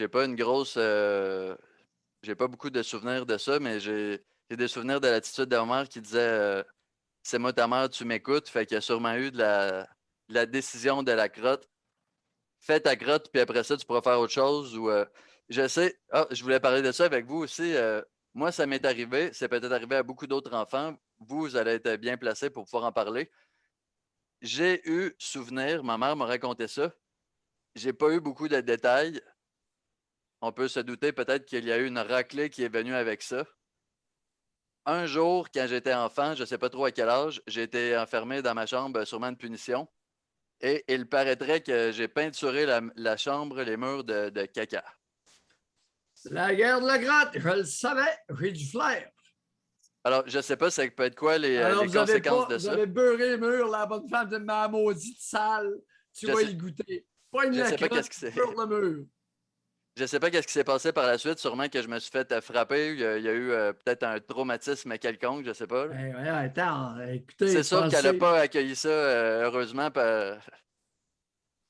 j'ai pas une grosse, j'ai pas beaucoup de souvenirs de ça, mais j'ai des souvenirs de l'attitude de ma mère qui disait, «C'est moi ta mère, tu m'écoutes». Fait qu'il y a sûrement eu de la décision de la crotte. Fais ta crotte, puis après ça, tu pourras faire autre chose ou, je sais je voulais parler de ça avec vous aussi, moi, ça m'est arrivé, c'est peut-être arrivé à beaucoup d'autres enfants. Vous allez être bien placés pour pouvoir en parler. J'ai eu souvenir, ma mère m'a raconté ça, j'ai pas eu beaucoup de détails. On peut se douter peut-être qu'il y a eu une raclée qui est venue avec ça. Un jour, quand j'étais enfant, je sais pas trop à quel âge, j'ai été enfermé dans ma chambre, sûrement une punition et il paraîtrait que j'ai peinturé la chambre, les murs de caca. La guerre de la grotte, je le savais, j'ai du flair. Alors, je sais pas ça peut être quoi Alors, les conséquences de vous ça. avez beurré les murs, la bonne femme de ma maudite sale. Tu Je vas sais y goûter. Pogne je la sais pas crotte, qu'est-ce qui s'est beurre le mur. je sais pas qu'est-ce qui s'est passé par la suite, sûrement que je me suis fait, frapper, il y a eu, peut-être un traumatisme quelconque, je sais pas là. Ouais, attends, écoutez, C'est sûr qu'elle a pensez, pas accueilli ça, heureusement pa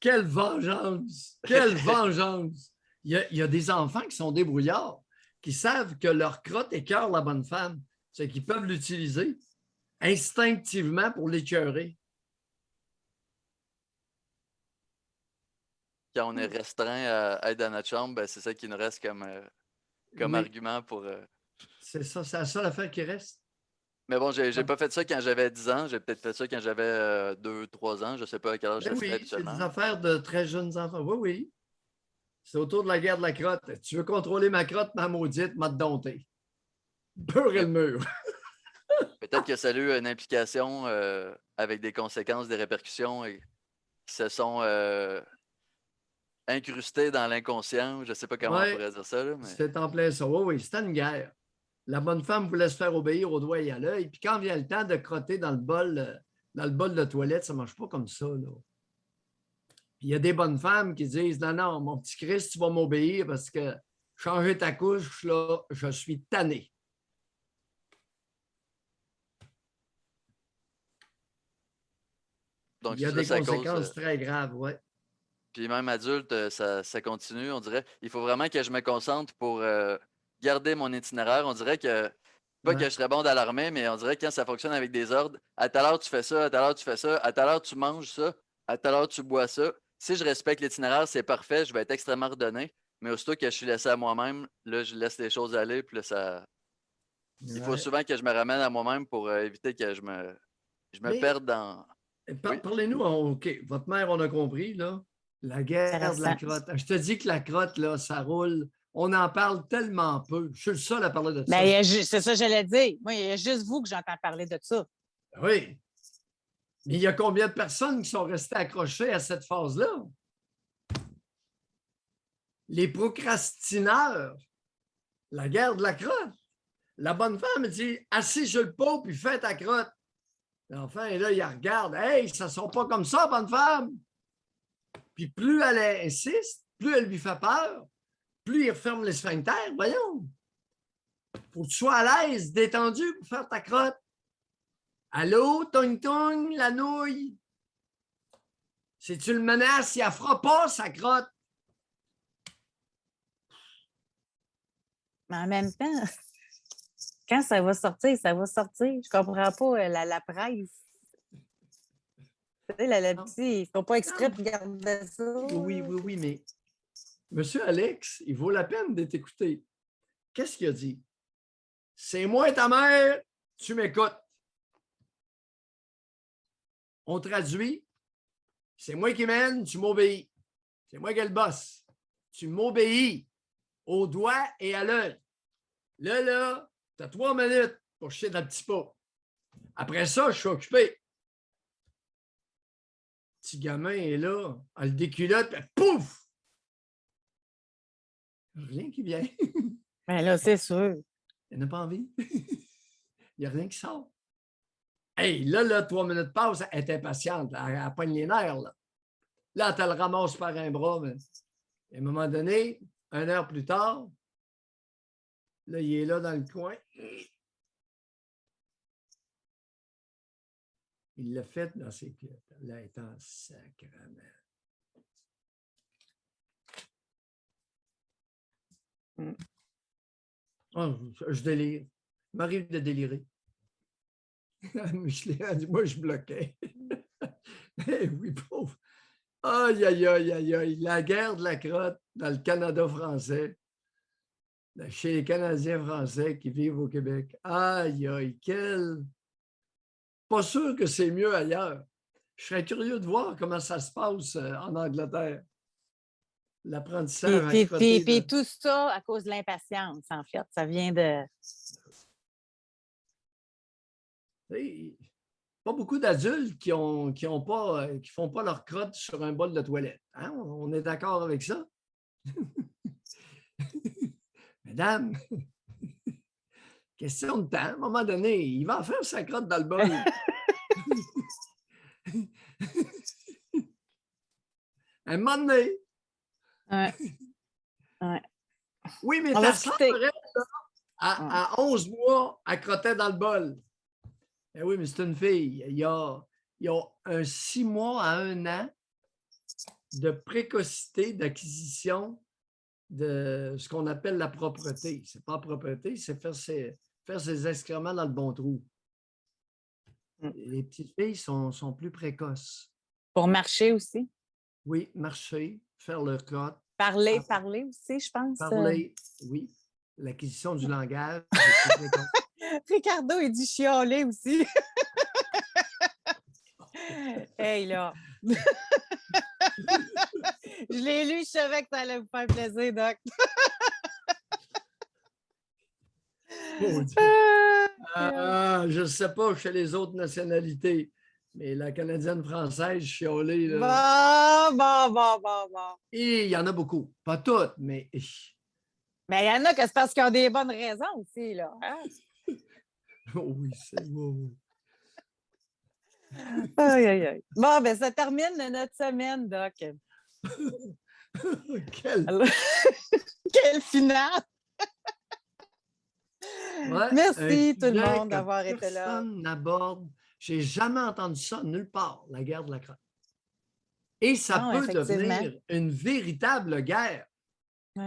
quelle vengeance! Quelle vengeance! Il y a des enfants qui sont débrouillards, qui savent que leur crotte écœure la bonne femme. C'est qu'ils peuvent l'utiliser instinctivement pour l'écœurer. quand on est restreint à être dans notre chambre, ben, c'est ça qui nous reste comme Oui, argument pour, c'est la seule affaire qui reste. mais bon, j'ai Ah, pas fait ça quand j'avais 10 ans, j'ai peut-être fait ça quand j'avais, 2-3 ans, je sais pas à quel âge ben ça se fait oui, c'est des habituellement. affaires de très jeunes enfants. Oui, oui. C'est autour de la guerre de la crotte. Tu veux contrôler ma crotte, ma maudite, m'a dompté. Beurre Mais le mur. peut-être que ça a eu une implication, avec des conséquences, des répercussions et qui se sont, incrustées dans l'inconscient, je sais pas comment on Oui, pourrait dire ça là, mais c'est en plein ça. Oui, oui, c'était une guerre. La bonne femme voulait se faire obéir au doigt et à l'œil. Puis quand vient le temps de crotter dans le bol de toilette, ça ne marche pas comme ça. Là. Puis il y a des bonnes femmes qui disent non, non, mon petit Christ, tu vas m'obéir parce que changer ta couche, là, je suis tanné. donc Il y a ça, des c'est à cause, conséquences très graves, oui. puis même adulte, ça continue, on dirait. Il faut vraiment que je me concentre pour, garder mon itinéraire. On dirait que pas que Ouais. je serais bon dans l'armée, mais on dirait que quand ça fonctionne avec des ordres, à telle heure tu fais ça, à telle heure tu fais ça, à telle heure tu manges ça, à telle heure tu bois ça. Si je respecte l'itinéraire, c'est parfait, je vais être extrêmement ordonné. Mais aussitôt que je suis laissé à moi-même, là, je laisse les choses aller, puis là, ça il faut Ouais. souvent que je me ramène à moi-même pour, éviter que je me Mais perde dans oui? parlez-nous, OK, votre mère, on a compris, là, la guerre de la Intéressant. crotte. Je te dis que la crotte, là, ça roule. On en parle tellement peu. Je suis le seul à parler de Ben, ça. c'est ça que j'allais dire. Moi, il y a juste vous que j'entends parler de ça. Oui, mais il y a combien de personnes qui sont restées accrochées à cette phase-là? Les procrastineurs, la guerre de la crotte. La bonne femme dit assis sur le pot puis fais ta crotte. L'enfant est là, il regarde. Hey, ça ne sont pas comme ça, bonne femme. Puis plus elle insiste, plus elle lui fait peur, plus il referme les sphincters. Voyons. Faut que tu sois à l'aise, détendu pour faire ta crotte. Allô, tong-tong, la nouille. Si tu le menaces, il ne fera pas sa crotte. Mais en même temps, quand ça va sortir, ça va sortir. Je comprends pas la presse. Tu sais, la Non, petite, ils font pas exprès non. pour garder ça. Oui, oui, oui, mais Monsieur Alex, il vaut la peine d'être écouté. Qu'est-ce qu'il a dit? C'est moi ta mère, tu m'écoutes. On traduit, c'est moi qui mène, tu m'obéis. C'est moi qui ai le boss. Tu m'obéis au doigt et à l'œil. Là, tu as 3 minutes pour chier dans le petit pot. Après ça, je suis occupé. Le petit gamin est là, a le déculotte, puis pouf! Rien qui vient. Ben là, c'est sûr. Il n'a pas envie. Il n'y a rien qui sort. Hey, là, 3 minutes passent, elle est impatiente. Elle pogne les nerfs. Là, tu le ramasses par un bras. Mais à un moment donné, 1 heure plus tard, là, il est là dans le coin. Il l'a fait dans ses pieds. Là, il est en sacrament. Oh, je délire. Il m'arrive de délirer. Micheline a dit, moi, je bloquais. Eh oui, pauvre. Aïe, aïe, aïe, aïe, aïe. La guerre de la crotte dans le Canada français. Chez les Canadiens français qui vivent au Québec. Aïe, aïe, quel... Pas sûr que c'est mieux ailleurs. Je serais curieux de voir comment ça se passe en Angleterre. L'apprentissage à crotter. Puis tout ça à cause de l'impatience, en fait. Ça vient de... Pas beaucoup d'adultes qui font pas leur crotte sur un bol de toilette. Hein? On est d'accord avec ça? Mesdames, question de temps. À un moment donné, il va faire sa crotte dans le bol. Un moment donné. Ouais. Ouais. Oui, mais On va ta se sœur, quitter. elle, à 11 mois, elle crottait dans le bol. Eh oui, mais c'est une fille. Il y a 6 mois à 1 an de précocité d'acquisition de ce qu'on appelle la propreté. Ce n'est pas la propreté, c'est faire ses excréments dans le bon trou. Les petites filles sont plus précoces. Pour marcher aussi. Oui, marcher, faire leur crotte. Parler aussi, je pense. Parler, oui. L'acquisition du langage. Ricardo, il dit chialer aussi. Hey, là. Je l'ai lu, je savais que ça allait vous faire plaisir, Doc. Mon Dieu. Je ne sais pas chez les autres nationalités, mais la Canadienne française, chiolée, là. Bon. Et il y en a beaucoup. Pas toutes, mais... Mais il y en a que c'est parce qu'ils ont des bonnes raisons aussi, là. Hein? Oui, c'est beau. Aïe. Bon, ben ça termine notre semaine, Doc. Quel final! Ouais, merci tout le monde d'avoir été là. Personne n'aborde. Je n'ai jamais entendu ça nulle part, la guerre de la crotte. Et ça peut devenir une véritable guerre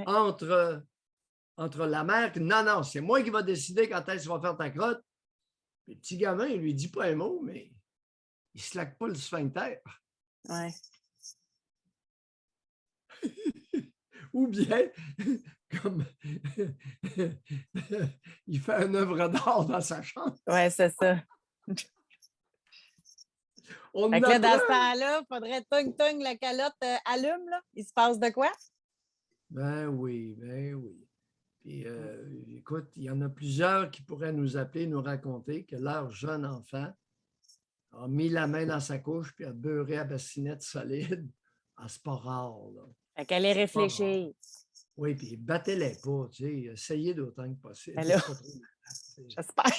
entre la mère. Non, c'est moi qui va décider quand est-ce qu'il va faire ta crotte. Le petit gamin, il lui dit pas un mot, mais il ne slack pas le sphincter. Ouais. Ou bien, comme il fait une œuvre d'art dans sa chambre. Oui, c'est ça. Fait que là, dans ce temps-là, il faudrait togne, la calotte allume, là. Il se passe de quoi? Ben oui. Puis, écoute, il y en a plusieurs qui pourraient nous appeler, nous raconter que leur jeune enfant a mis la main dans sa couche puis a beurré à bassinette solide. Ah, c'est pas rare, là. Fait qu'elle est réfléchie. Oui, puis battez-les pas, tu sais, essayez d'autant que possible. Ben là, j'espère.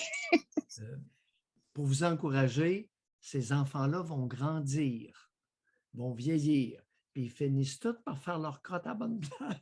Pour vous encourager, ces enfants-là vont grandir, vont vieillir, puis ils finissent tous par faire leur crotte à bonne place.